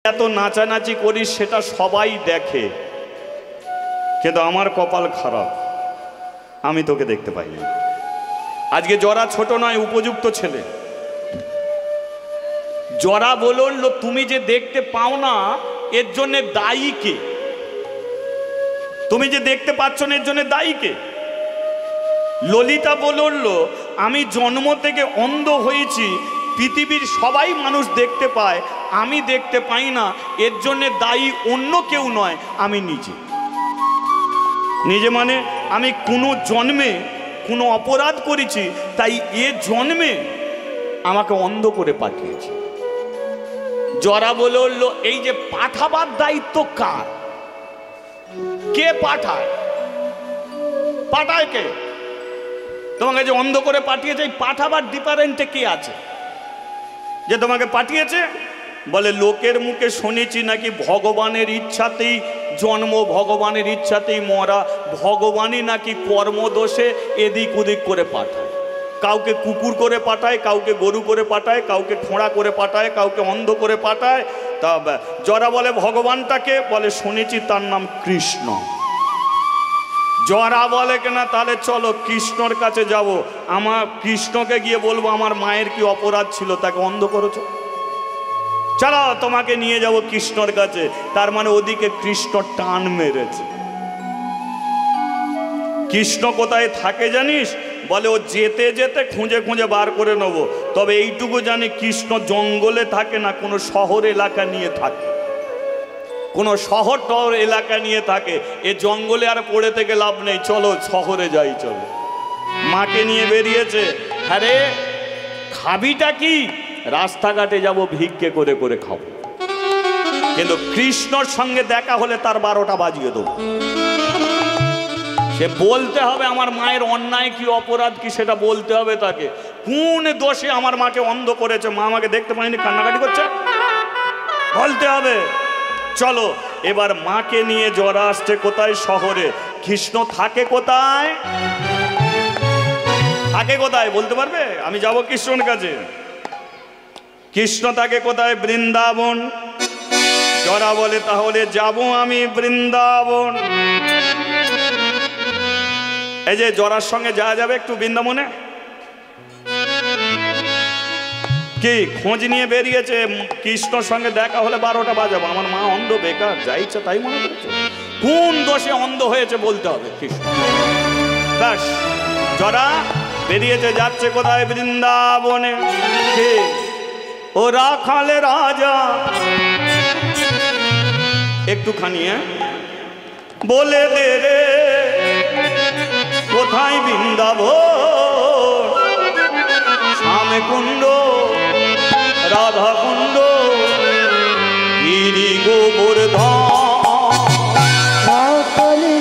এত নাচানাচি করিস সেটা সবাই দেখে, কিন্তু আমার কপাল খারাপ, আমি তোকে দেখতে পাইনি। আজকে জরা ছোট নয়, উপযুক্ত ছেলে। জরা বলল তুমি যে দেখতে পাও না এর জন্য দায়ী কে? তুমি যে দেখতে পাচ্ছ না এর জন্য দায়ী কে? ললিতা বলল আমি জন্ম থেকে অন্ধ হয়েছি, পৃথিবীর সবাই মানুষ দেখতে পায়, আমি দেখতে পাই না, এর জন্য দায়ী অন্য কেউ নয়, আমি নিজে। নিজে মানে আমি কোনো জন্মে কোনো অপরাধ করেছি, তাই এ জন্মে আমাকে অন্ধ করে পাঠিয়েছে। জরা বলল এই যে পাঠাবার দায়িত্ব কার? কে পাঠায়? পাঠায় কে? তোমাকে যে অন্ধ করে পাঠিয়েছে, পাঠাবার ডিপারেন্টে কে আছে যে তোমাকে পাঠিয়েছে? বলে লোকের মুখে শুনেছি নাকি ভগবানের ইচ্ছাতেই জন্ম, ভগবানের ইচ্ছাতেই মরা, ভগবানই নাকি কর্মদোষে এদিক ওদিক করে পাঠায়। কাউকে কুকুর করে পাঠায়, কাউকে গরু করে পাঠায়, কাউকে ঠোঁড়া করে পাঠায়, কাউকে অন্ধ করে পাঠায়। তা যারা বলে ভগবানটাকে, বলে শুনেছি তার নাম কৃষ্ণ। যারা বলে কিনা তাহলে চলো কৃষ্ণর কাছে যাব, আমার কৃষ্ণকে গিয়ে বলবো আমার মায়ের কি অপরাধ ছিল তাকে অন্ধ করেছো, চলো তোমাকে নিয়ে যাব কৃষ্ণর কাছে। তার মানে ওদিকে কৃষ্ণ টান মেরেছে। কৃষ্ণ কোথায় থাকে জানিস? বলে ও যেতে যেতে খুঁজে খুঁজে বার করে নেব, তবে এইটুকু জানি কৃষ্ণ জঙ্গলে থাকে না, কোনো শহর এলাকা নিয়ে থাকে, কোনো শহর টহর এলাকা নিয়ে থাকে। এ জঙ্গলে আর পড়ে থেকে লাভ নেই, চলো শহরে যাই, চলো। মাকে নিয়ে বেরিয়েছে। আরে খাবিটা কি? রাস্তাঘাটে যাব ভিক্ষে করে করে খাবো, কিন্তু কৃষ্ণর সঙ্গে দেখা হলে তার 12টা বাজিয়ে দেবো। সে বলতে হবে আমার মায়ের অন্যায় কি অপরাধ কি, সেটা বলতে হবে তাকে। কোন দোষে আমার মাকে অন্ধ করেছে, মা আমাকে দেখতে পায়নি, কান্নাকাটি করছে, বলতে হবে। চলো এবার মাকে নিয়ে জরা আসছে কোথায়? শহরে। কৃষ্ণ থাকে কোথায়? থাকে কোথায় বলতে পারবে? আমি যাব কৃষ্ণর কাছে। কৃষ্ণ থাকে কোথায়? বৃন্দাবন। জরা বলে তাহলে যাব আমি বৃন্দাবন। এই যে জরার সঙ্গে যাওয়া যাবে একটু বৃন্দাবনে, কি খোঁজ নিয়ে বেরিয়েছে, কৃষ্ণর সঙ্গে দেখা হলে 12টা বাজাবো। আমার মা অন্ধ, বেকার, যা ইচ্ছা তাই মনে করছে। কোন দোষে অন্ধ হয়েছে বলতে হবে কৃষ্ণ। ব্যাস, জরা বেরিয়েছে, যাচ্ছে কোথায়? বৃন্দাবনে। কে? ও রাখালে রাজা। একটুখানি বলে দে রে কোথায় বৃন্দাবন? শ্যামে কুণ্ড, রাধা কুণ্ড, গিরি গোবর্ধন।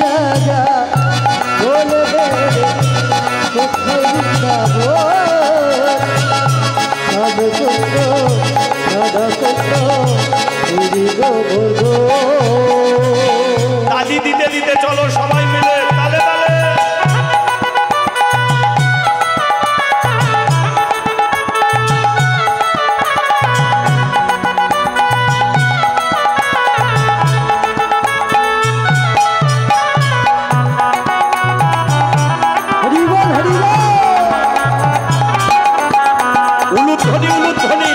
রাজা বলে দে কোথায় বৃন্দাবন? শ্যামে কুণ্ড, রাধা কুণ্ড, গিরি গোবর্ধন। তালি দিতে দিতে চলো সবাই মিলে তালে তালে। উলুধ্বনি উলুধ্বনি।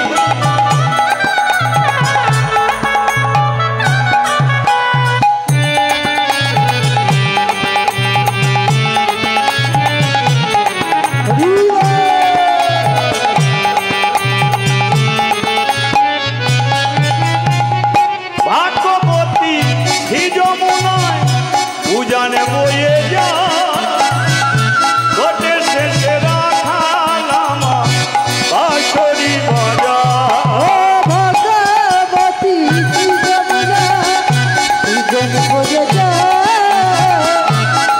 ভাগ্যবতী হি যমুনায় উজানে বয়ে যা, ঘটে শেষে রাখালাম বাঁশরি বাজা। ভগবতী যমুনা উজানে বয়ে যা,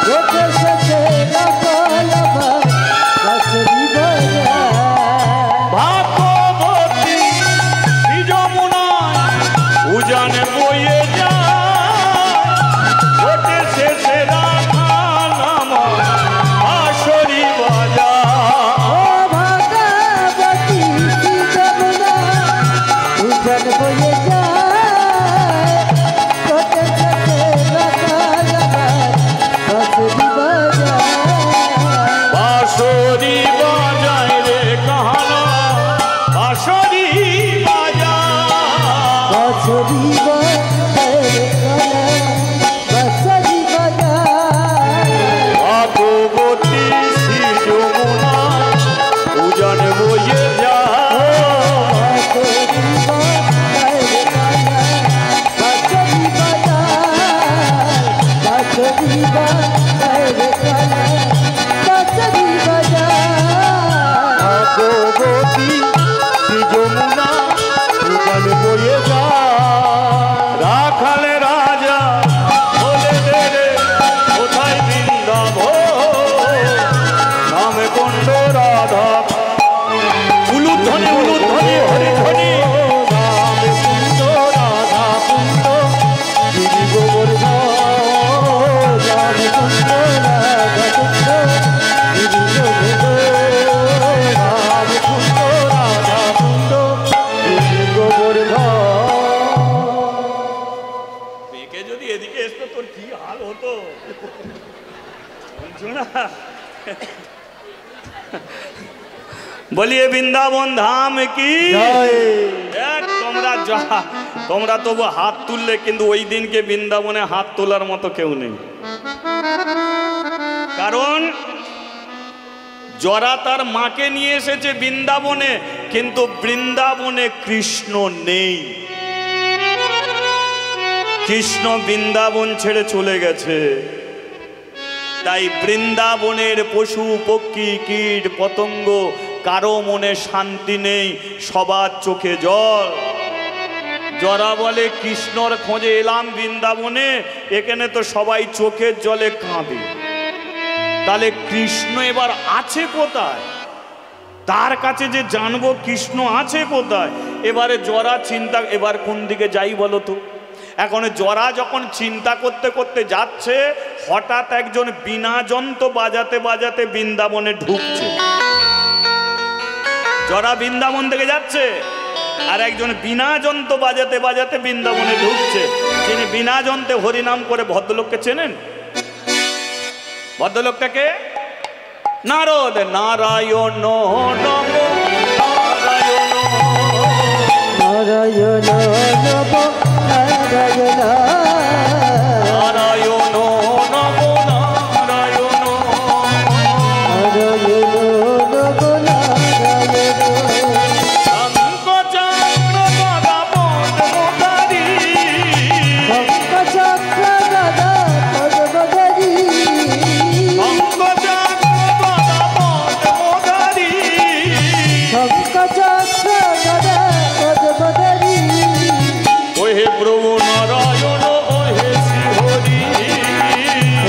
ঘটে শেষে রাখালাম বাঁশরি বাজা। ভাগ্যবতী হি যমুনায় উজানে বয়ে যা, ঘটে শেষে রাখালাম বাঁশরি বাজা। ভগবতী যমুনা উজানে বয়ে যা, বাঁশরি বাজায় কালা বাঁশরি বাজায় ভাগবতী শ্রী যমুনা উজান বয়ে যায় বাঁশরি বাজায় কালা বাঁশরি বাজায় বাঁশরি বাজায় কালা বাঁশরি বাজায় ভাগবতী শ্রী যমুনা উজান বয়ে যায় রাখালে রাজা বলে দে রে কোথায় বৃন্দাবন নামে কুণ্ড রাধা উলুধ্বনি উলুধ্বনি হরিধ্বনি নামে কুণ্ড রাধা কুণ্ড গিরি গোবর্ধন নামে কুণ্ড রাধা কুণ্ড গিরি গোবর্ধন নামে কুণ্ড রাধা কুণ্ড গিরি গোবর্ধন মেয়েকে যদি এদিকে আসতো তোর কি হাল হতো শুনছো না বলিয়ে বৃন্দাবন ধাম কি তোমরা তবু হাত তুললে কিন্তু ওই দিনকে বৃন্দাবনে হাত তোলার মতো কেউ নেই কারণ জরা তার মাকে নিয়ে এসেছে বৃন্দাবনে কিন্তু বৃন্দাবনে কৃষ্ণ নেই কৃষ্ণ বৃন্দাবন ছেড়ে চলে গেছে তাই বৃন্দাবনের পশু পক্ষী কীট পতঙ্গ কারো মনে শান্তি নেই সবার চোখে জল জরা বলে কৃষ্ণর খোঁজে এলাম বৃন্দাবনে এখানে তো সবাই চোখের জলে কাঁদে তাহলে কৃষ্ণ এবার আছে কোথায় তার কাছে যে জানবো কৃষ্ণ আছে কোথায় এবারে জরা চিন্তা এবার কোন দিকে যাই বলো তো এখন জরা যখন চিন্তা করতে করতে যাচ্ছে হঠাৎ একজন বিনা যন্ত্র বাজাতে বাজাতে বৃন্দাবনে ঢুকছে জরা বৃন্দাবন থেকে যাচ্ছে আর একজন বিনা যন্ত্র বাজাতে বাজাতে বৃন্দাবনে ঢুকছে যিনি বিনা যন্ত্রে হরিনাম করে ভদ্রলোককে চেনেন ভদ্রলোকটাকে নারদ নারায়ণ নমো নারায়ণ নারায়ণ নমো নারায়ণ নারায়ণ নমো নারায়ণ নারায়ণ নমো নারায়ণ শঙ্খ চক্র গদা পদ্মধারী শঙ্খ চক্র গদা পদ্মধারী শঙ্খ চক্র গদা পদ্মধারী শঙ্খ চক্র গদা পদ্মধারী ওহে প্রভু নারায়ণ ওহে শ্রী হরি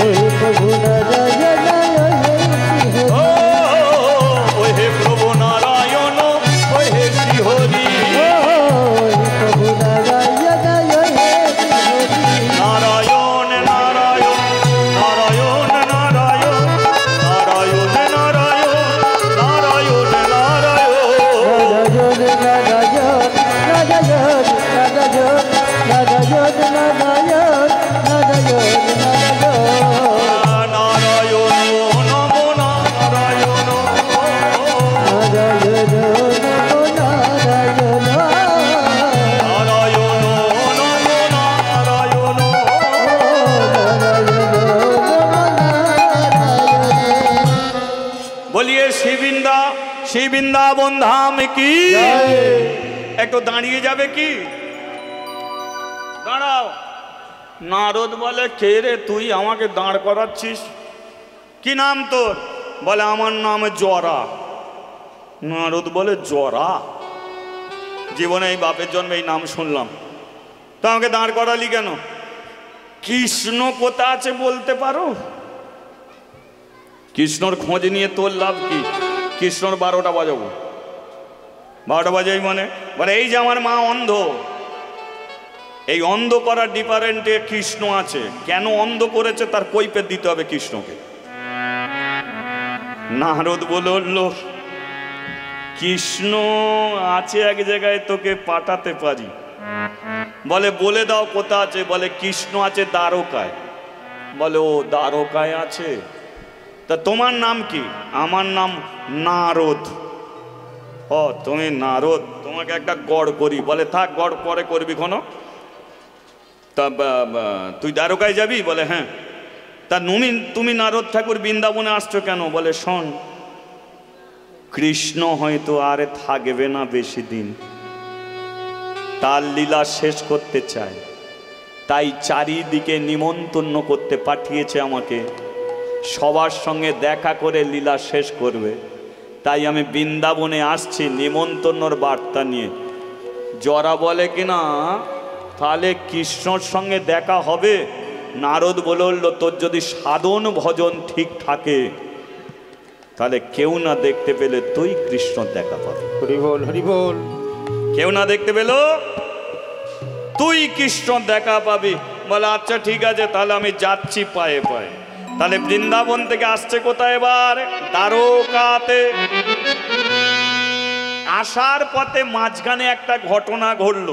ওহে প্রভু নারায়ণ ও ওহে প্রভু নারায়ণ ওহে শ্রী হরি ওহে প্রভু নারায়ণ ওহে হরি নারায়ণ নারায়ণ নারায়ণ নারায়ণ নারায়ণ নারায়ণ নারায়ণ নারায়ণ নারায়ণ নমো নারায়ণ নারায়ণ নমো নারায়ণ বলিয়ে শ্রী বৃন্দাবন ধাম কি একটু দাঁড়িয়ে যাবে কি দাঁড়াও নারদ বলে কে রে তুই আমাকে দাঁড় করাচ্ছিস কি নাম তোর বলে আমার নাম জরা নারদ বলে জরা জীবনে এই বাপের জন্মে এই নাম শুনলাম তো আমাকে দাঁড় করালি কেন কৃষ্ণ কোথা আছে বলতে পারো কৃষ্ণর খোঁজ নিয়ে তোর লাভ কি কৃষ্ণর 12টা বাজাবো 12টা বাজাই মানে বলে এই যে আমার মা অন্ধ এই অন্ধ করার ডিপারেন্টে কৃষ্ণ আছে কেন অন্ধ করেছে তার কৈফিয়ত দিতে হবে কৃষ্ণকে নারদ বলল কৃষ্ণ আছে এক জায়গায় তোকে পাঠাতে পারি বলে বলে দাও কোথা আছে বলে কৃষ্ণ আছে দ্বারকায় বলে ও দ্বারকায় আছে তা তোমার নাম কি আমার নাম নারদ ও তুমি নারদ তোমাকে একটা গড় করি বলে থাক গড় পরে করবি কোনো তা তুই দ্বারকায় যাবি? বলে হ্যাঁ। তা তুমি নারদ ঠাকুর বৃন্দাবনে আসছো কেন? বলে শোন, কৃষ্ণ হয়তো আর থাকবে না বেশি দিন, তার লীলা শেষ করতে চায়, তাই চারিদিকে নিমন্ত্রণ করতে পাঠিয়েছে আমাকে, সবার সঙ্গে দেখা করে লীলা শেষ করবে। তাই আমি বৃন্দাবনে আসছি নিমন্ত্রণর বার্তা নিয়ে। জরা বলে কিনা তাহলে কৃষ্ণর সঙ্গে দেখা হবে? নারদ বলল, তোর যদি সাধন ভজন ঠিক থাকে তাহলে কেউ না দেখতে পেলে তুই কৃষ্ণ দেখা পাবি। হরি বল, হরি বল। কেউ না দেখতে পেল তুই কৃষ্ণ দেখা পাবি। বলে আচ্ছা ঠিক আছে, তাহলে আমি যাচ্ছি পায়ে পায়ে। তাহলে বৃন্দাবন থেকে আসছে কোথায়? এবার দ্বারকাতে। আসার পথে মাঝখানে একটা ঘটনা ঘটল।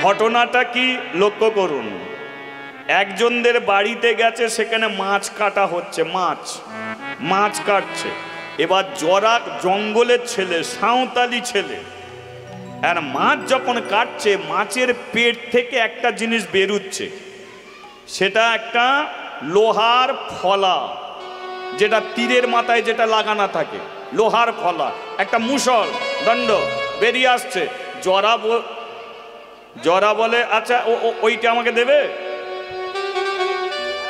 ঘটনাটা কি লক্ষ্য করুন। একজনদের বাড়িতে গেছে, সেখানে মাছ কাটা হচ্ছে, মাছ কাটছে। এবার জরা জঙ্গলের ছেলে, সাঁওতালি ছেলে, আর মাছ যখন কাটছে মাছের পেট থেকে একটা জিনিস বেরুচ্ছে, সেটা একটা লোহার ফলা, যেটা তীরের মাথায় যেটা লাগানো থাকে, লোহার ফলা, একটা মুসল দণ্ড বেরিয়ে আসছে। জরা বলে আচ্ছা ওইটা আমাকে দেবে,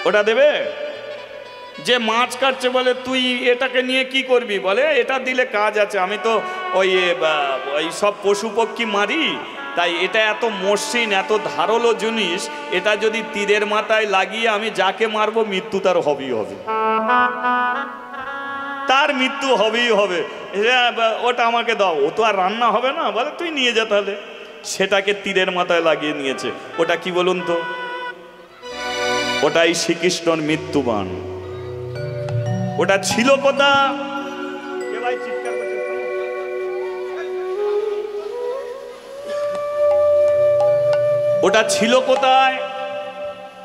ওটা দেবে। যে মাছ কাটছে বলে তুই এটাকে নিয়ে কি করবি? বলে এটা দিলে কাজ আছে, আমি তো ওই সব পশু পক্ষী মারি, তাই এটা এত মসৃণ এত ধারালো জিনিস, এটা যদি তীরের মাথায় লাগিয়ে আমি যাকে মারবো মৃত্যু তার হবেই হবে, তার মৃত্যু হবেই হবে। ওটা আমাকে দাও। ও তো আর রান্না হবে না। বলে তুই নিয়ে যা তাহলে। সেটাকে তীরের মাথায় লাগিয়ে নিয়েছে। ওটা কি বলুন তো? ওটাই শ্রীকৃষ্ণর মৃত্যুবাণ। ওটা ছিল কোথা? ওটা ছিল কোথায়?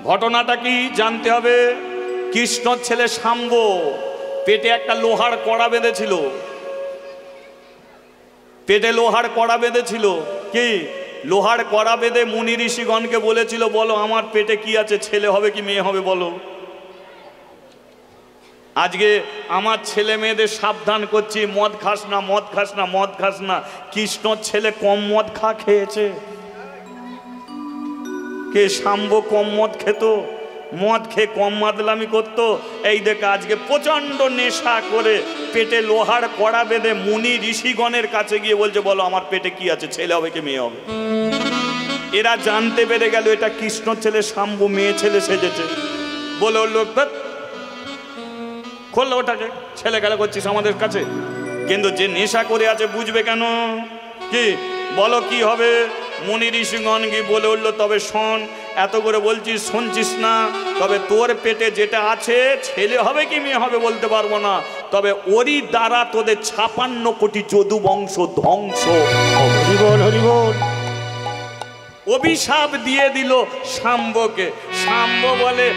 ঘটনাটা কি জানতে হবে। কৃষ্ণর ছেলে শাম্ব পেটে একটা লোহার কড়া বেঁধেছিল, পেটে লোহার কড়া বেঁধেছিল। কি লোহার কড়া বেঁধে মুনি ঋষিগণকে বলেছিল, বলো আমার পেটে কি আছে, ছেলে হবে কি মেয়ে হবে বলো। আজকে আমার ছেলে মেয়েদের সাবধান করছি, মদ খাস না, মদ খাস না, মদ খাস না। কৃষ্ণর ছেলে কম মদ খেয়েছে? কে? শাম্ব কম মদ খেত? মদ খেয়ে কম মাদলামি করতো? এই দেখে আজকে প্রচন্ড নেশা করে পেটে লোহার কড়া বেঁধে মুনি ঋষিগণের কাছে গিয়ে বলছে, বলো আমার পেটে কি আছে, ছেলে হবে কি মেয়ে হবে। এরা জানতে পেরে গেল এটা কৃষ্ণ ছেলে শাম্ব মেয়ে ছেলে সেজেছে। বলে ওর লোক খোললো ওটাকে, ছেলে খেলা করছিস আমাদের কাছে। কিন্তু যে নেশা করে আছে বুঝবে কেন? কি বলো কি হবে? মুনি ঋষিগণ কি বলে উঠলো, তবে শোন, এত করে বলছিস শুনছিস না, তবে তোর পেটে যেটা আছে ছেলে হবে কি মেয়ে হবে বলতে পারবো না, তবে ওরই দ্বারা তোদের 56 কোটি যদু বংশ ধ্বংস। হরি বল, হরি বল। অভিশাপ দিয়ে দিল শাম্বকে। শাম্ব বলে,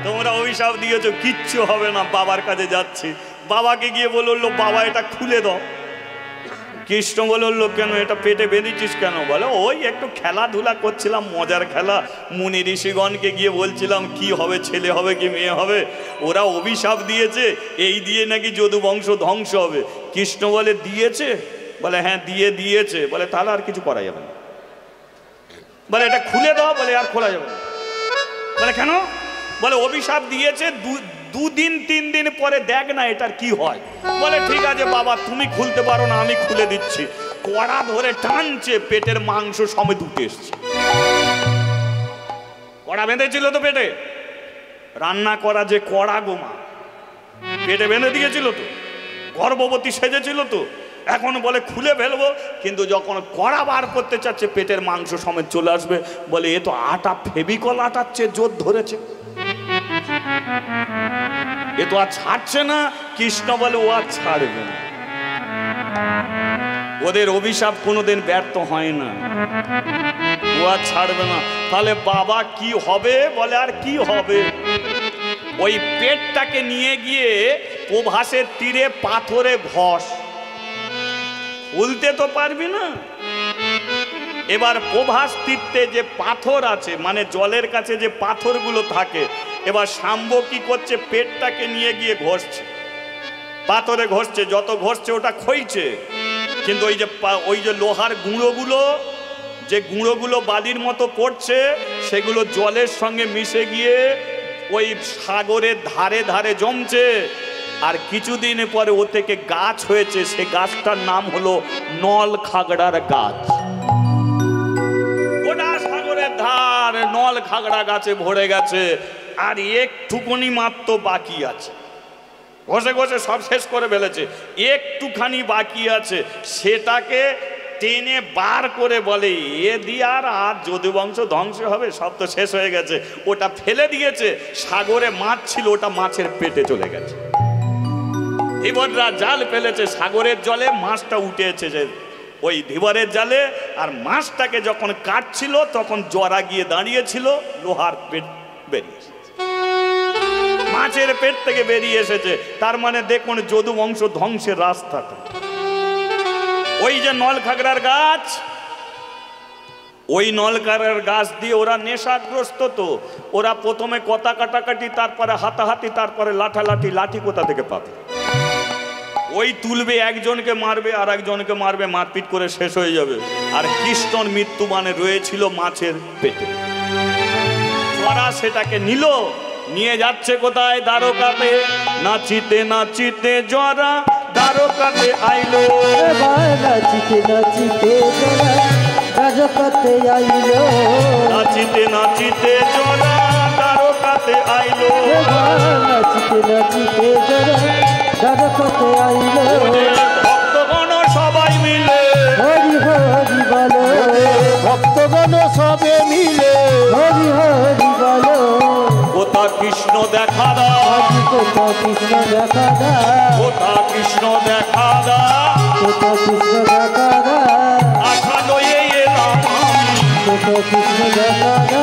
তোমরা অভিশাপ দিয়েছো, কিচ্ছু হবে না, বাবার কাছে যাচ্ছি। বাবাকে গিয়ে বললো, বাবা এটা খুলে দাও। কৃষ্ণ বললো, কেন এটা পেটে বেঁধেছিস কেন? বলে ওই একটু খেলাধুলা করছিলাম, মজার খেলা। মুনি ঋষিগণকে গিয়ে বলছিলাম কি হবে, ছেলে হবে কি মেয়ে হবে। ওরা অভিশাপ দিয়েছে, এই দিয়ে নাকি যদু বংশ ধ্বংস হবে। কৃষ্ণ বলে দিয়েছে? বলে হ্যাঁ দিয়েছে। বলে তাহলে আর কিছু করা যাবে না। বলে এটা খুলে দাও। বলে আর খোলা যাবে না। বলে কেন? বলে অভিশাপ দিয়েছে, 2 দিন 3 দিন পরে দেখ না এটার কি হয়। বলে ঠিক আছে বাবা, তুমি খুলতে পারো না, আমি খুলে দিচ্ছি। কড়া ধরে টানছে, পেটের মাংস সমেত উঠে এসছে। কড়া বেঁধেছিল তো পেটে, রান্না করা যে কড়া গোমা পেটে বেঁধে দিয়েছিল তো, গর্ভবতী সেজেছিল তো। এখন বলে খুলে ফেলবো, কিন্তু যখন কড়া বার করতে চাচ্ছে পেটের মাংস সমেত চলে আসবে। বলে এ তো আটা, ফেভিকল আটাচ্ছে, জোর ধরেছে, এ তো আর ছাড়ছে না। কৃষ্ণ বলে ও আর ছাড়বে না। ওদের অভিশাপ কোনোদিন ব্যর্থ হয় না, ও আর ছাড়বে না। তাহলে বাবা কি হবে? বলে আর কি হবে, ওই পেটটাকে নিয়ে গিয়ে প্রভাসের তীরে পাথরে ঘষ। খুলতে তো পারবি না, এবার প্রভাস তীর্থে যে পাথর আছে, মানে জলের কাছে যে পাথরগুলো থাকে, এবার শাম্ব কি করছে, পেটটাকে নিয়ে গিয়ে ঘষছে, পাথরে ঘষছে, যত ঘষছে ওটা ক্ষয়ছে, কিন্তু ওই যে লোহার গুঁড়োগুলো, যে গুঁড়োগুলো বালির মতো পড়ছে, সেগুলো জলের সঙ্গে মিশে গিয়ে ওই সাগরের ধারে ধারে জমছে। আর কিছুদিন পরে ও থেকে গাছ হয়েছে, সে গাছটার নাম হলো নল খাগড়ার গাছ। ওটা সাগরের ধার নল খাগড়া গাছে ভরে গেছে, আর একটুকুনি মাত্র বাকি আছে, ঘষে ঘষে সব শেষ করে ফেলেছে, একটুখানি বাকি আছে, সেটাকে টেনে বার করে বলে এ দিয়ে আর যদুবংশ ধ্বংস হবে, সব তো শেষ হয়ে গেছে। ওটা ফেলে দিয়েছে, সাগরে মাছ ছিল, ওটা মাছের পেটে চলে গেছে। ধীবররা জাল ফেলেছে, সাগরের জলে মাছটা উঠে এসেছে ওই ধীবরের জালে, আর মাছটাকে যখন কাটছিল তখন জরা গিয়ে দাঁড়িয়েছিল, লোহার পেট বেরিয়ে এসেছে, মাছের পেট থেকে বেরিয়ে এসেছে। তার মানে দেখুন যদুবংশ ধ্বংসের রাস্তাটা। ওই যে নলখাগড়ার গাছ, ওই নলখাগড়ার গাছ দিয়ে ওরা নেশাগ্রস্ত, তো ওরা প্রথমে কথা কাটাকাটি, তারপরে হাতাহাতি, তারপরে লাঠালাঠি। লাঠি কোথা থেকে পাবে? ওই তুলবে, একজনকে মারবে আর একজনকে মারবে, মারপিট করে শেষ হয়ে যাবে। আর কৃষ্ণর মৃত্যু মানে রয়েছিল মাছের পেটে। ওরা সেটাকে নিল, নিয়ে যাচ্ছে কোথায়? দ্বারকাতে। নাচিতে নাচিতে জরা দ্বারকাতে আইলো, নাচিতে নাচিতে জরা দ্বারকাতে আইলো, নাচিতে নাচিতে জরা দ্বারকাতে আইলো, নাচিতে নাচিতে জরা দ্বারকাতে আইলো। ভক্তগণ সবাই মিলে হরি হরি বলো, ভক্তগণ সবে মিলে হরি হরি বলো। কোথা কৃষ্ণ দেখা দা, আজি কোথা কৃষ্ণ দেখা দা, কোথা কৃষ্ণ দেখা দা, কোথা কৃষ্ণ দেখা দা, আশা লয়ে এলাম আমি, কোথা কৃষ্ণ দেখা দা,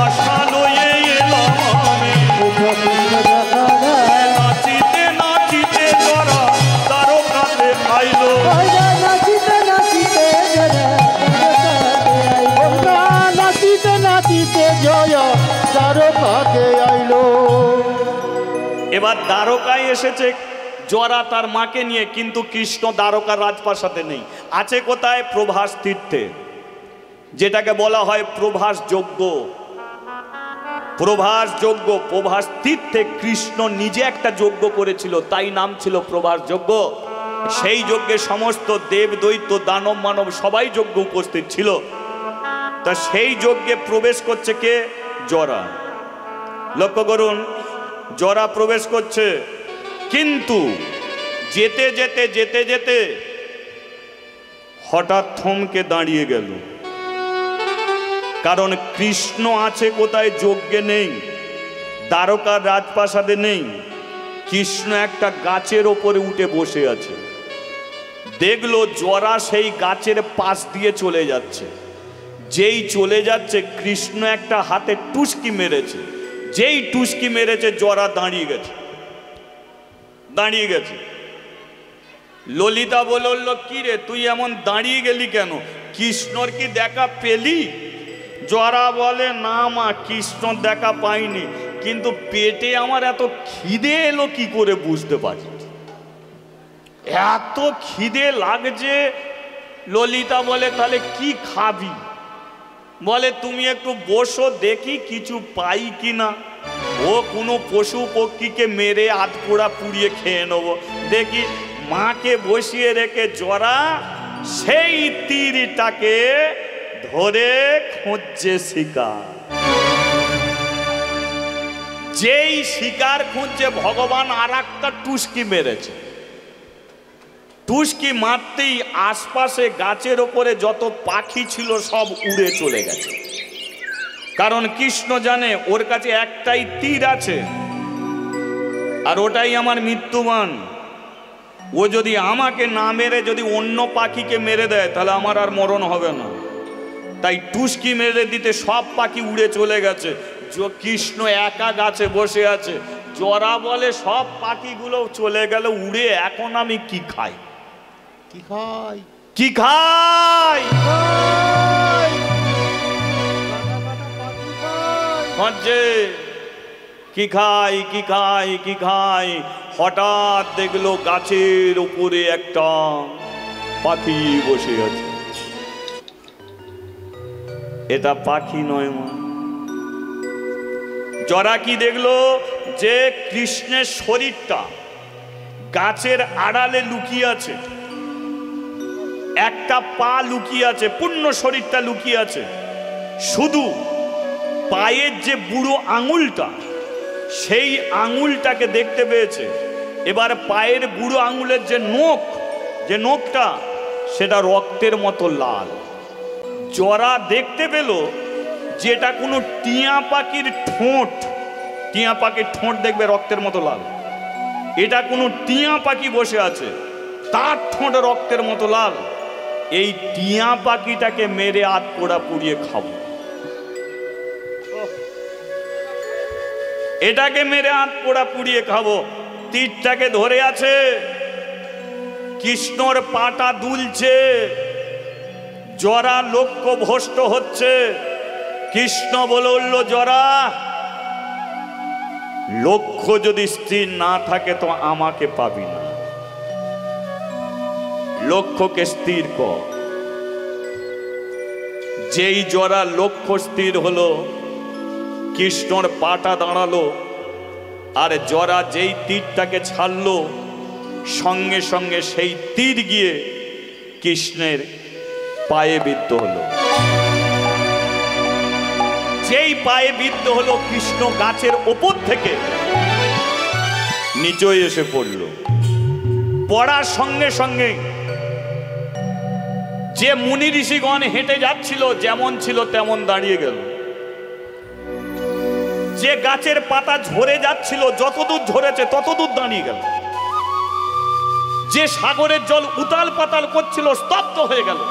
আশা লয়ে এলাম আমি। কোথা কৃষ্ণ দেখা দা। নাচিতে নাচিতে জরা দ্বারকাতে আইলো, নাচিতে নাচিতে জরা দ্বারকাতে আইলো, নাচিতে নাচিতে জয় দ্বারকাতে আইলো। এবার দ্বারকায় এসেছে জরা তার মাকে নিয়ে, কিন্তু কৃষ্ণ দ্বারকার রাজপ্রাসাদে নেই, আছে কোথায়? প্রভাস তীর্থে, যেটাকে বলা হয় প্রভাস যজ্ঞ। প্রভাস যজ্ঞ, প্রভাস তীর্থে কৃষ্ণ নিজে একটা যজ্ঞ করেছিল, তাই নাম ছিল প্রভাস যজ্ঞ। সেই যজ্ঞে সমস্ত দেব দৈত্য দানব মানব সবাই যজ্ঞ উপস্থিত ছিল। তা সেই যজ্ঞে প্রবেশ করছে কে? জরা। লক্ষ্য করুন, জরা প্রবেশ করছে, কিন্তু যেতে যেতে যেতে যেতে হঠাৎ থমকে দাঁড়িয়ে গেল। কারণ কৃষ্ণ আছে কোথায়? যজ্ঞে নেই, দ্বারকার রাজপ্রাসাদে নেই। কৃষ্ণ একটা গাছের ওপরে উঠে বসে আছে। দেখলো জরা সেই গাছের পাশ দিয়ে চলে যাচ্ছে। যেই চলে যাচ্ছে, কৃষ্ণ একটা হাতে টুসকি মেরেছে। যেই টুসকি মেরেছে, জরা দাঁড়িয়ে গেছে, দাঁড়িয়ে গেছে। ললিতা বলল, কি রে তুই এমন দাঁড়িয়ে গেলি কেন? কৃষ্ণর কি দেখা পেলি? জরা বলে, না মা, কৃষ্ণ দেখা পাইনি, কিন্তু পেটে আমার এত খিদে এলো কি করে বুঝতে পারি, এত খিদে লাগছে। ললিতা বলে, তাহলে কি খাবি? বলে, তুমি একটু বসো, দেখি কিছু পাই কিনা। ও কোনো পশু পক্ষীকে মেরে আধপোড়া পুড়িয়ে খেয়ে নেবো, দেখি। মাকে বসিয়ে রেখে জরা সেই তীরটাকে ধরে খুঁজছে শিকার। যেই শিকার খুঁজছে, ভগবান আর একটা টুসকি মেরেছে। টুসকি মারতেই আশপাশে গাছের ওপরে যত পাখি ছিল সব উড়ে চলে গেছে। কারণ কৃষ্ণ জানে ওর কাছে একটাই তীর আছে, আর ওটাই আমার মৃত্যুবান। ও যদি আমাকে না মেরে যদি অন্য পাখিকে মেরে দেয়, তাহলে আমার আর মরণ হবে না। তাই টুসকি মেরে দিতে সব পাখি উড়ে চলে গেছে। কৃষ্ণ একা গাছে বসে আছে। জরা বলে, সব পাখিগুলো চলে গেল উড়ে, এখন আমি কি খাই? কি খাই? কি খাই হচ্ছে কি খাই কি খাই কি খাই। হঠাৎ দেখলো গাছের উপরে একটা পাখি বসে আছে। এটা পাখি নয় মা। জরা কি দেখলো যে কৃষ্ণের শরীরটা গাছের আড়ালে লুকিয়ে আছে, একটা পা লুকিয়ে আছে, পূর্ণ শরীরটা লুকিয়ে আছে, শুধু পায়ের যে বুড়ো আঙুলটা সেই আঙুলটাকে দেখতে পেয়েছে। এবার পায়ের বুড়ো আঙুলের যে নখটা সেটা রক্তের মতো লাল। জরা দেখতে পেল যেটা কোনো টিয়া পাখির ঠোঁট, টিয়া পাখির ঠোঁট দেখবে রক্তের মতো লাল, এটা কোনো টিয়া পাখি বসে আছে, তার ঠোঁট রক্তের মতো লাল। এই টিয়া পাখিটাকে মেরে আধ পোড়া পুড়িয়ে খাবো, এটাকে মেরে আধ পোড়া পুড়িয়ে খাবো। তীরটাকে ধরে আছে, কৃষ্ণর পাটা দুলছে, জরা লক্ষ্য ভ্রষ্ট হচ্ছে। কৃষ্ণ বলে উঠল, জরা লক্ষ্য যদি স্থির না থাকে তো আমাকে পাবি না, লক্ষ্যকে স্থির কর। যেই জরা লক্ষ্য স্থির হলো, কৃষ্ণর পাটা দাঁড়ালো, আর জরা যেই তীরটাকে ছাড়লো সঙ্গে সঙ্গে সেই তীর গিয়ে কৃষ্ণের পায়ে বিদ্ধ হলো। যেই পায়ে বিদ্ধ হলো, কৃষ্ণ গাছের ওপর থেকে নিচে এসে পড়ল। পড়ার সঙ্গে সঙ্গে যে মুনি ঋষিগণ হেঁটে যাচ্ছিল যেমন ছিল তেমন দাঁড়িয়ে গেল। যে গাছের পাতা ঝরে যাচ্ছিল যতদূর ঝরেছে ততদূর দাঁড়িয়ে গেল। যে সাগরের জল উতাল পাতাল করছিল স্তব্ধ হয়ে গেল।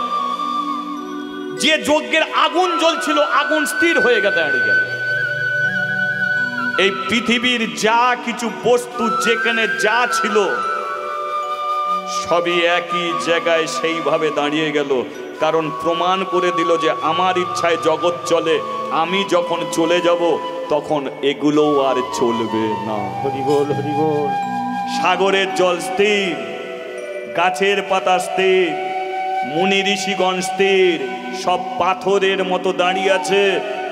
যে যজ্ঞের আগুন জ্বলছিল আগুন স্থির হয়ে দাঁড়িয়ে গেল। এই পৃথিবীর যা কিছু বস্তু যেখানে যা ছিল সবই একই জায়গায় সেইভাবে দাঁড়িয়ে গেল। কারণ প্রমাণ করে দিল যে আমার ইচ্ছায় জগৎ চলে, আমি যখন চলে যাব তখন এগুলোও আর চলবে না। হরি বল হরি বল। সাগরের জল স্থির, গাছের পাতা স্থির, মুনি ঋষিগণ স্থির, সব পাথরের মতো দাঁড়িয়ে আছে।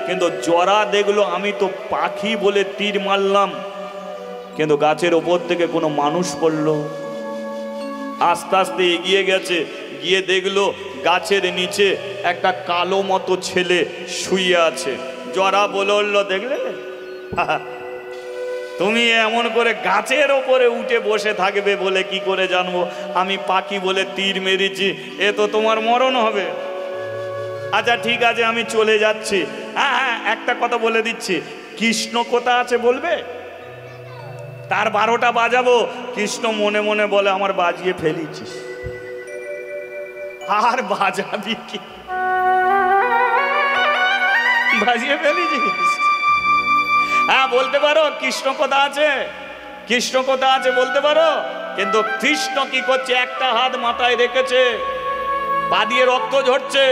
কিন্তু জরা দেখলো আমি তো পাখি বলে তীর মারলাম, কিন্তু গাছের ওপর থেকে কোনো মানুষ পড়লো। আস্তে আস্তে এগিয়ে গেছে, গিয়ে দেখলো গাছের নিচে একটা কালো মতো ছেলে শুয়ে আছে। জরা বলল, দেখলে তুমি এমন করে গাছের ওপরে উঠে বসে থাকবে বলে কি করে জানবো আমি পাখি বলে তীর মেরেছি? এ তো তোমার মরণ হবে। আচ্ছা ঠিক আছে, আমি চলে যাচ্ছি। হ্যাঁ হ্যাঁ, একটা কথা বলে দিচ্ছি, কৃষ্ণ কোথা আছে বলবে? তার 12টা বাজাবো। কৃষ্ণ মনে মনে বলে, আমার বাজিয়ে ফেলেছিস, আর বাজাবি কি? বাজিয়ে ফেলেছিস। হ্যাঁ বলতে পারো কৃষ্ণ কোথা আছে, কৃষ্ণ কোথা আছে বলতে পারো। কিন্তু কৃষ্ণ কি করছে? একটা হাত মাথায় রেখেছে, পা দিয়ে রক্ত ঝরছে,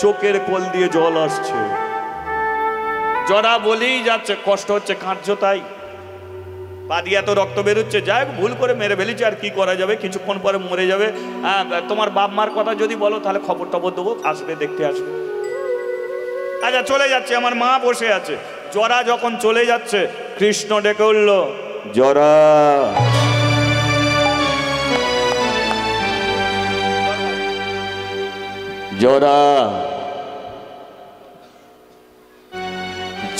চোখের কোল দিয়ে জল আসছে। জরা বলেই যাচ্ছে, কষ্ট হচ্ছে, কাঁদছো তাই, পা দিয়ে এত রক্ত বেরোচ্ছে। যাই ভুল করে মেরে ফেলেছি, আর কি করা যাবে, কিছুক্ষণ পরে মরে যাবে। তোমার বাপ মার কথা যদি বলো তাহলে খবর টবর দেবো, আসবে, দেখতে আসবে। আচ্ছা চলে যাচ্ছে, আমার মা বসে আছে। জরা যখন চলে যাচ্ছে, কৃষ্ণ ডেকে উঠল, জরা। জরা,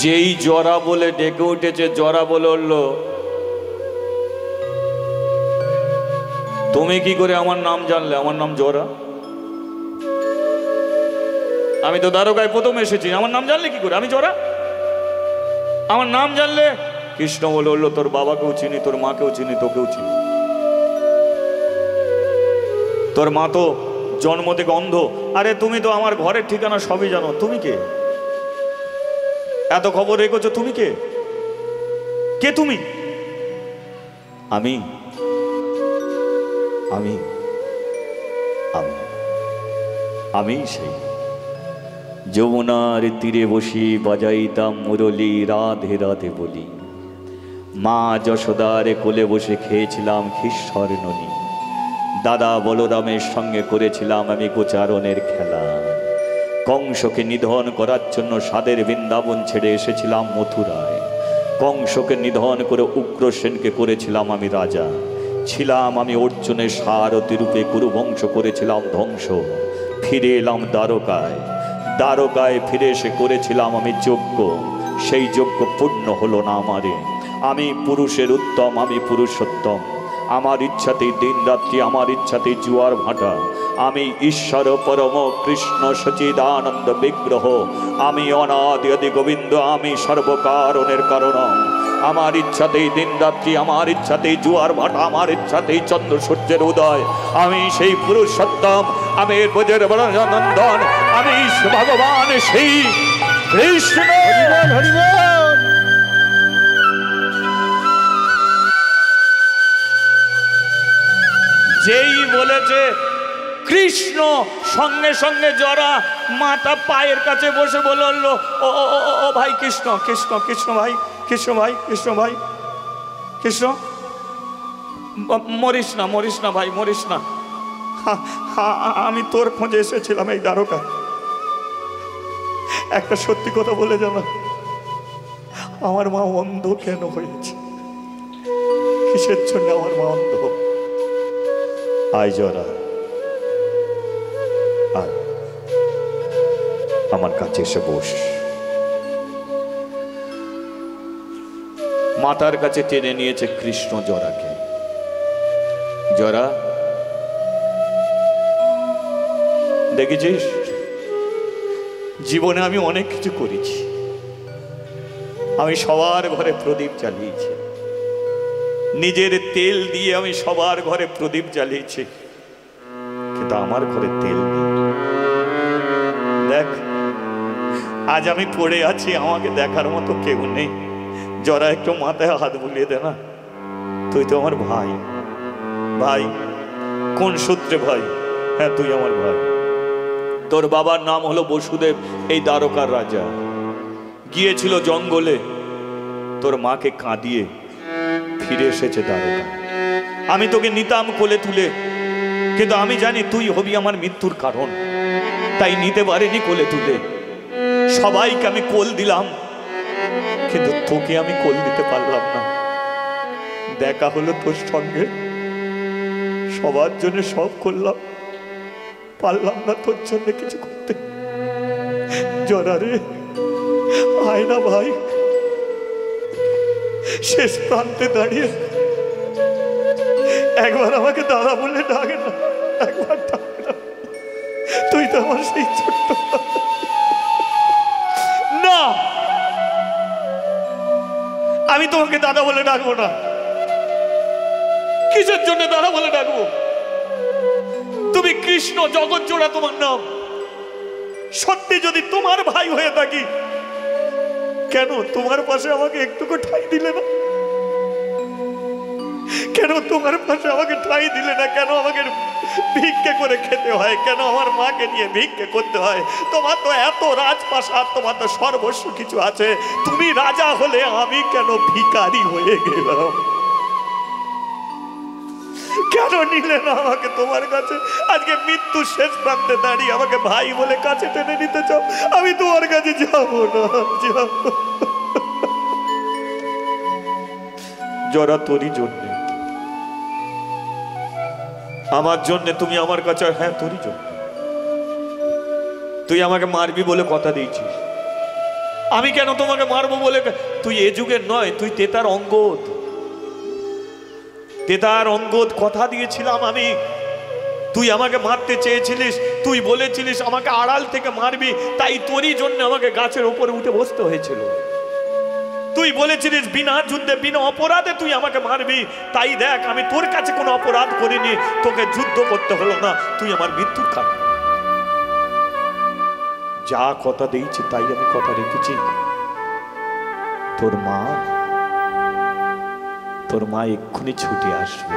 যেই জরা বলে ডেকে উঠেছে, জরা বলে উঠল, তুমি কি করে আমার নাম জানলে? আমার নাম জরা, আমি তো দ্বারকায় প্রথম এসেছি, আমার নাম জানলে কি করে? আমি জরা, আমার নাম জানলে? কৃষ্ণ বলে উঠল, তোর বাবাকেও চিনি, তোর মাকেও চিনি, তোকেও চিনি। তোর মা তো জন্ম থেকে অন্ধ। আরে তুমি তো আমার ঘরের ঠিকানা সবই জানো, তুমি কে? এত খবর রেখেছো, তুমি কে? কে তুমি? আমি আমি আমি আমি সেই যমুনার তীরে বসি বাজাইতাম মুরলি রাধে রাধে বলি। মা যশোদার কোলে বসে খেয়েছিলাম ক্ষীরসর ননি। দাদা বলরামের সঙ্গে করেছিলাম আমি গোচারণের খেলা। কংসকে নিধন করার জন্য স্বাদের বৃন্দাবন ছেড়ে এসেছিলাম মথুরায়। কংসকে নিধন করে উগ্রসেনকে করেছিলাম আমি রাজা। ছিলাম আমি অর্জুনের সারথী রূপে কুরুবংশ করেছিলাম ধ্বংস। ফিরে এলাম দ্বারকায়। দ্বারকায় ফিরে এসে করেছিলাম আমি যজ্ঞ। সেই যজ্ঞ পূর্ণ হলো না আমারে। আমি পুরুষের উত্তম, আমি পুরুষোত্তম। আমার ইচ্ছাতেই দিন রাত্রি, আমার ইচ্ছাতেই জুয়ার ভাটা। আমি ঈশ্বর পরম কৃষ্ণ সচিদানন্দ বিগ্রহ। আমি অনাদি আদি গোবিন্দ, আমি সর্বকারণের কারণ। আমার ইচ্ছাতেই দিন রাত্রি, আমার ইচ্ছাতেই জুয়ার ভাটা, আমার ইচ্ছাতেই চন্দ্র সূর্যের উদয়। আমি সেই পুরুষোত্তম, আমি ব্রজের নন্দন, আমি ভগবান সেই কৃষ্ণ। হরিবল হরিবল। যেই বলেছে কৃষ্ণ, সঙ্গে সঙ্গে জরা মাতা পায়ের কাছে বসে বলল, ও ও ও ও ভাই কৃষ্ণ, কৃষ্ণ কৃষ্ণ ভাই, কৃষ্ণ ভাই, কৃষ্ণ ভাই, কৃষ্ণ মরিস না, মরিস না ভাই, মরিস না। আমি তোর খোঁজে এসেছিলাম এই দ্বারকা। একটা সত্যি কথা বলে জানা, আমার মা অন্ধ কেন হয়েছে? কিসের জন্য আমার মা অন্ধ? আয় জরা, আয় আমার কাছে এসে বস। মাতার কাছে টেনে নিয়েছে কৃষ্ণ জরাকে। জরা, দেখেছিস জীবনে আমি অনেক কিছু করেছি। আমি সবার ঘরে প্রদীপ জ্বালিয়েছি, নিজের তেল দিয়ে আমি সবার ঘরে প্রদীপ জ্বালিয়েছি, কিন্তু আমার ঘরে তেল নেই। দেখ আজ আমি পড়ে আছি, আমাকে দেখার মতো কেউ নেই। জরা একটু মাথায় হাত বুলিয়ে দে না। তুই তো আমার ভাই। ভাই কোন সূত্রে ভাই? হ্যাঁ তুই আমার ভাই। তোর বাবার নাম হলো বসুদেব, এই দ্বারকার রাজা। গিয়েছিল জঙ্গলে, তোর মাকে কাঁদিয়ে ফিরে এসেছে দ্বারকা। আমি তোকে নিতাম কোলে তুলে, কিন্তু আমি জানি তুই হবি আমার মৃত্যুর কারণ, তাই নিতে পারিনি কোলে তুলে। সবাইকে আমি কোল দিলাম, কিন্তু তোকে আমি কোল দিতে পারলাম না। দেখা হলো তোর সঙ্গে, সবার জন্য সব করলাম, পারলাম না তোর জন্য কিছু করতে। জরা রে, আয় না ভাই, শেষ প্রান্তে দাঁড়িয়ে একবার আমাকে দাদা বলে ডাকে না, একবার ডাকে না। তুই তো আমার সেই ছোট্ট না। আমি তোমাকে দাদা বলে ডাকবো না। কিসের জন্য দাদা বলে ডাকবো? তুমি কৃষ্ণ, জগৎ জোড়া তোমার নাম। সত্যি যদি তোমার ভাই হয়ে থাকি, কেন তোমার পাশে আমাকে একটুকু ঠাঁই দিলে না? কেন তোমার পাশে আমাকে ঠাঁই দিলে না? কেন আমাকে ভিক্ষে করে খেতে হয়? কেন আমার মাকে নিয়ে ভিক্ষে করতে হয়? তোমার তো এত রাজপ্রাসাদ, তোমার তো সর্বস্ব কিছু আছে। তুমি রাজা হলে আমি কেন ভিখারি হয়ে গেলাম? কেন নিলে না আমাকে তোমার কাছে? আজকে মৃত্যু শেষ প্রান্তে দাঁড়িয়ে আমাকে ভাই বলে কাছে টেনে নিতে চাও, আমি তোমার কাছে যাবো না, যাবো। জরা তোরই জন্যে, আমার জন্য তুমি আমার কাছে। হ্যাঁ তোরই জন্য। তুই আমাকে মারবি বলে কথা দিয়েছিস। আমি কেন তোমাকে মারবো বলে? তুই এ যুগের নয়, তুই তেতার অঙ্গদ। তেতার অঙ্গদ কথা দিয়েছিলাম আমি। তুই আমাকে মারতে চেয়েছিলিস, তুই বলেছিলিস আমাকে আড়াল থেকে মারবি, তাই তোরই জন্য আমাকে গাছের উপরে উঠে বসতে হয়েছিল। তুই বলেছিলিস বিনা যুদ্ধে, বিনা অপরাধে তুই আমাকে মারবি, তাই দেখ আমি তোর কাছে কোনো অপরাধ করিনি, তোকে যুদ্ধ করতে হলো না। তুই আমার মৃত্যুর কারণ। যা কথা দিয়েছি তাই আমি কথা রেখেছি। তোর মা এক্ষুনি ছুটে আসবে,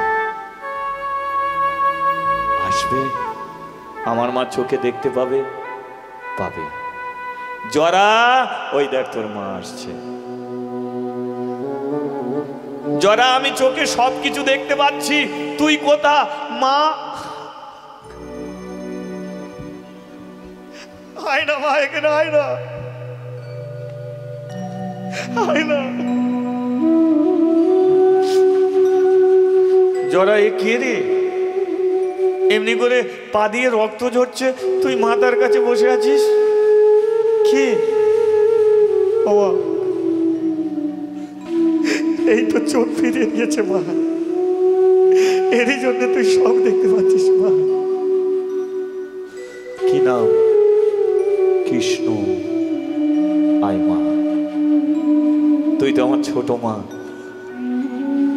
আসবে আমার মা চোখে দেখতে পাবে, পাবে। জরা, ওই দেখ তোর মা আসছে। জরা, আমি চোখে সবকিছু দেখতে পাচ্ছি, তুই কোথা? মা, আয় না মা, এখানে আয় না, আয় না। জরা, এ কে রে? এমনি করে পা দিয়ে রক্ত ঝরছে, তুই মাতার কাছে বসে আছিস? কে? বাবা, এই তো চোখ ফিরিয়ে দিয়েছে মা, এরই জন্য তুই সব দেখতে পাচ্ছিস মা। কি নাম? কৃষ্ণ। আয় মা, তুই তো আমার ছোট মা।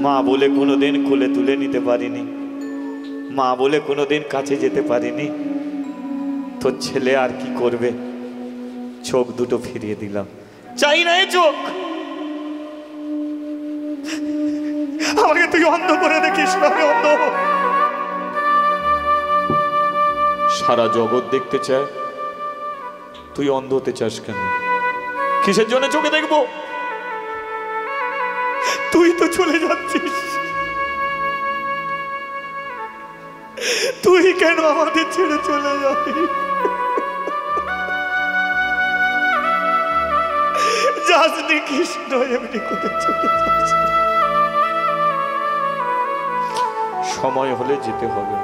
মা বলে কোনোদিন কোলে তুলে নিতে পারিনি, মা বলে কোনোদিন কাছে যেতে পারিনি। তোর ছেলে আর কি করবে, চোখ দুটো ফিরিয়ে দিলাম। চাই না এ চোখ, আমাকে তুই অন্ধ করে দেখিস না, আমি অন্ধ। সারা জগৎ দেখতে চায়, তুই অন্ধ হতে চাস কেন? কিসের জন্য চোখে দেখবো? তুই তো চলে যাচ্ছিস, তুই কেন আমাদের ছেড়ে চলে যাবি? যাসনি কৃষ্ণ, এমনি করে চলে যাস। সময় হলে যেতে হবে।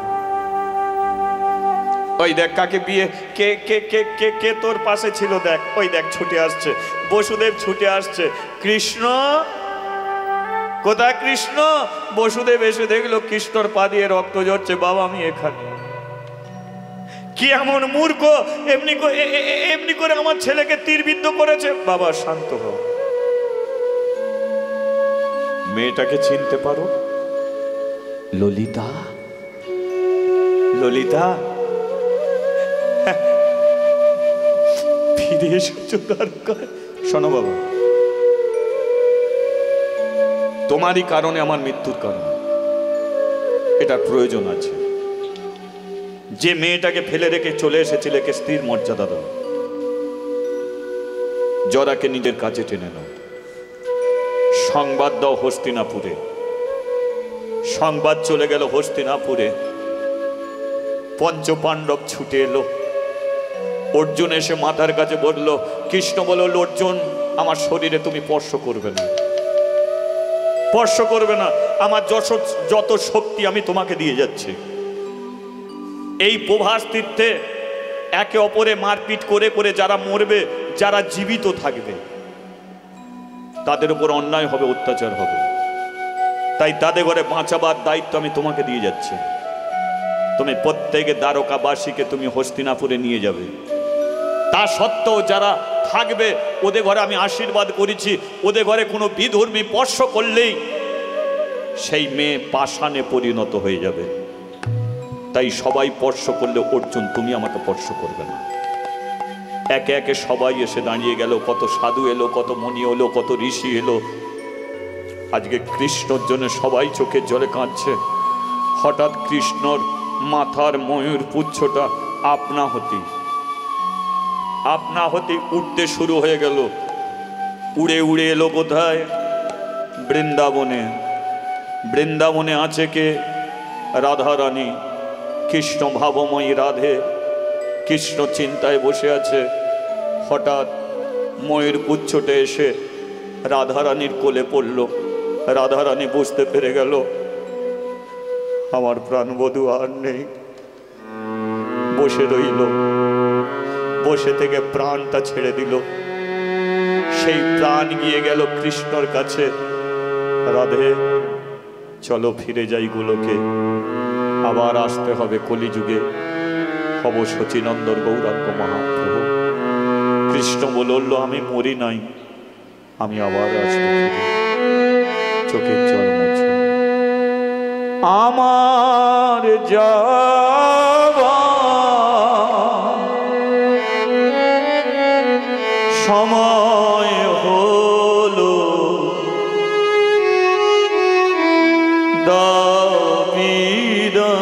ওই দেখ কাকে বিয়ে, কে কে কে কে কে তোর পাশে ছিল দেখ, ওই দেখ ছুটে আসছে, বসুদেব ছুটে আসছে। কৃষ্ণ কোথায়? কৃষ্ণ। বসুদেব এসে দেখলো কৃষ্ণর পা দিয়ে রক্ত ঝরছে। বাবা, আমি এখানে। কি এমন মূর্খ, এমনি করে আমার ছেলেকে তীরবিদ্ধ করেছে? বাবা শান্ত হও। মেয়েটাকে চিনতে পারো? ললিতা। ললিতা, ফিরে এসেছো দ্বারকায়। শোনো বাবা, তোমারই কারণে আমার মৃত্যুর কারণ, এটার প্রয়োজন আছে। যে মেয়েটাকে ফেলে রেখে চলে এসেছিলে, কে স্ত্রীর মর্যাদা দাও। জরাকে নিজের কাছে টেনে নাও। সংবাদ দাও হস্তিনাপুরে। সংবাদ চলে গেল হস্তিনাপুরে। পঞ্চপাণ্ডব ছুটে এলো। অর্জুন এসে মাতার কাছে বলল, কৃষ্ণ বলল, অর্জুন আমার শরীরে তুমি স্পর্শ করবে না, স্পর্শ করবে না। আমার যত শক্তি আমি তোমাকে দিয়ে যাচ্ছি। এই প্রভাস তীর্থে একে অপরে মারপিট করে করে যারা মরবে, যারা জীবিত থাকবে, তাদের উপর অন্যায় হবে, অত্যাচার হবে। তাই তাদের ঘরে বাঁচাবার দায়িত্ব আমি তোমাকে দিয়ে যাচ্ছি। তুমি প্রত্যেকে দ্বারকাবাসীকে তুমি হস্তিনাপুরে নিয়ে যাবে। তা সত্ত্বেও যারা থাকবে, ওদের ঘরে আমি আশীর্বাদ করেছি, ওদের ঘরে কোনো বিধর্মী স্পর্শ করলেই সেই মেয়ে পাষাণে পরিণত হয়ে যাবে। তাই সবাই স্পর্শ করলে, অর্জুন তুমি আমাকে স্পর্শ করবে না। একে একে সবাই এসে দাঁড়িয়ে গেল। কত সাধু এলো, কত মুনি এলো, কত ঋষি এলো। আজকে কৃষ্ণর জন্য সবাই চোখের জলে কাঁদছে। হঠাৎ কৃষ্ণর মাথার ময়ূর পুচ্ছটা আপনা হতে উঠতে শুরু হয়ে গেল। উড়ে উড়ে এলো কোথায়? বৃন্দাবনে। বৃন্দাবনে আছে কে? রাধা রানী। কৃষ্ণ ভাবময়ী রাধে কৃষ্ণ চিন্তায় বসে আছে। হঠাৎ ময়ূর পুচ্ছটে এসে রাধারানীর কোলে পড়ল। রাধারানী বুঝতে পেরে গেল, আমার প্রাণবধূ আর নেই। বসে রইল, বসে থেকে প্রাণটা ছেড়ে দিল। সেই প্রাণ গিয়ে গেল কৃষ্ণর কাছে। রাধে, চলো ফিরে যাই গোলকে, আবার আসতে হবে কলিযুগে, হব শচীনন্দর গৌরাঙ্গ মহাপ্রভু। কৃষ্ণ বলল, আমি মরি নাই, আমি আবার আসবো। চোখের জল মুছো। আমার যাওয়া সময় হলো, দাও বিদায়।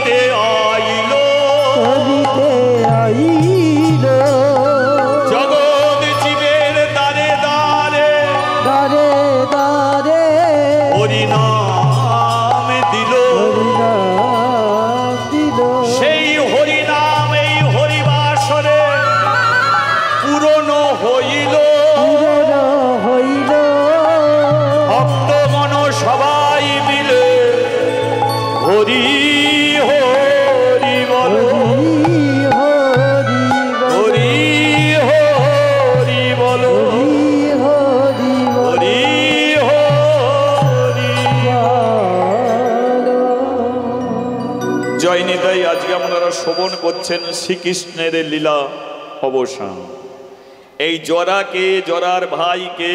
করিতে আইল করিতে আইল জগৎ জীবের দ্বারে দ্বারে দ্বারে দ্বারে হরিনাম দিল হরিনাম দিল সেই হরিনাম এই হরিবাসরে পূরণ হইল পূরণ হইল ভক্তগণ সবাই মিলে হরি হরি বল হরি হরি হরি হরি বল হরি হরি হরি হরি জয় নিতাই। আজকে আপনারা শ্রবণ করছেন শ্রীকৃষ্ণের লীলা অবসান। এই জরাকে, জরার ভাইকে,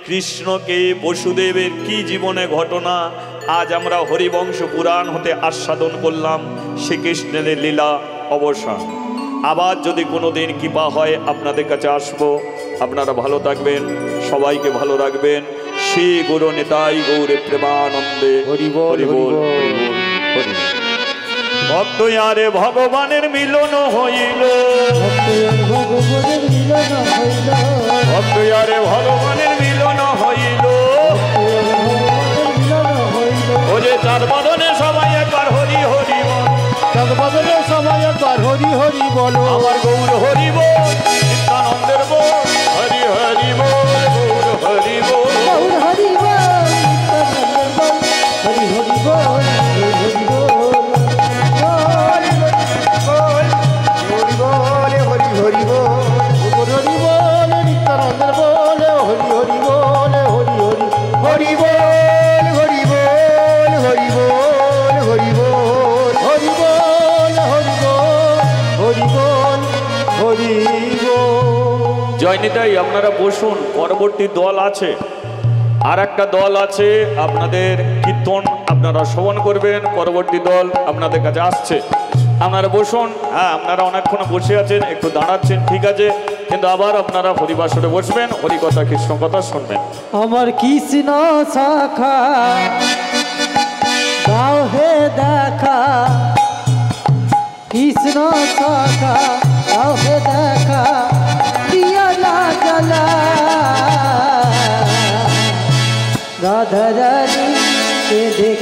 কৃষ্ণকে, বসুদেবের কি জীবনে ঘটনা আজ আমরা হরিবংশ পুরাণ হতে আস্বাদন করলাম। শ্রীকৃষ্ণের লীলা অবসান। আবার যদি কোনো দিন কৃপা হয় আপনাদের কাছে আসবো। আপনারা ভালো থাকবেন, সবাইকে ভালো রাখবেন। শ্রী গুরু নিতাই গৌরে প্রেমানন্দে হরি বল, হরি বল, হরি হরি বল, হরি বল। ভক্ত আরে ভগবানের মিলন হইল ভগবানের মিলন হইল ভক্ত আরে ভগবানের মিলন হইল মিলন হইল ও যে চার বদনে সবাই একবার হরি হরি বল। জগবদলে সময় একবার হরি হরি বলো আমার গৌর হরি বল, নিত্যানন্দের বল, হরি হরি বল, গৌর হরি বল। গৌর হরি বল হরি হরি বল হরি হরি বল হরি বলে হরি হরি বল হরি বলে নিত্যানন্দের বলে হরি হরি বলে হরি হরি হরি বল হরি বল হরি বল হরি বল হরি বল হরি বল হরি বল হরি বল। জয় নিতাই। আপনারা বসুন, পরবর্তী দল আছে, আর একটা দল আছে আপনাদের কীর্তন আপনারা শ্রবণ করবেন। পরবর্তী দল আপনাদের কাছে আসছে, আপনারা বসুন। হ্যাঁ, আপনারা অনেকক্ষণ বসে আছেন, একটু দাঁড়াচ্ছেন, ঠিক আছে, কিন্তু আবার আপনারা হরিবাসরে বসবেন, হরিকথা কৃষ্ণ কথা শুনবেন। আমার কৃষ্ণ শাখা দাও হে দেখা কৃষ্ণ শাখা দাও হে দেখা দিয়া না জ্বালা রাধা রানী কে দেখে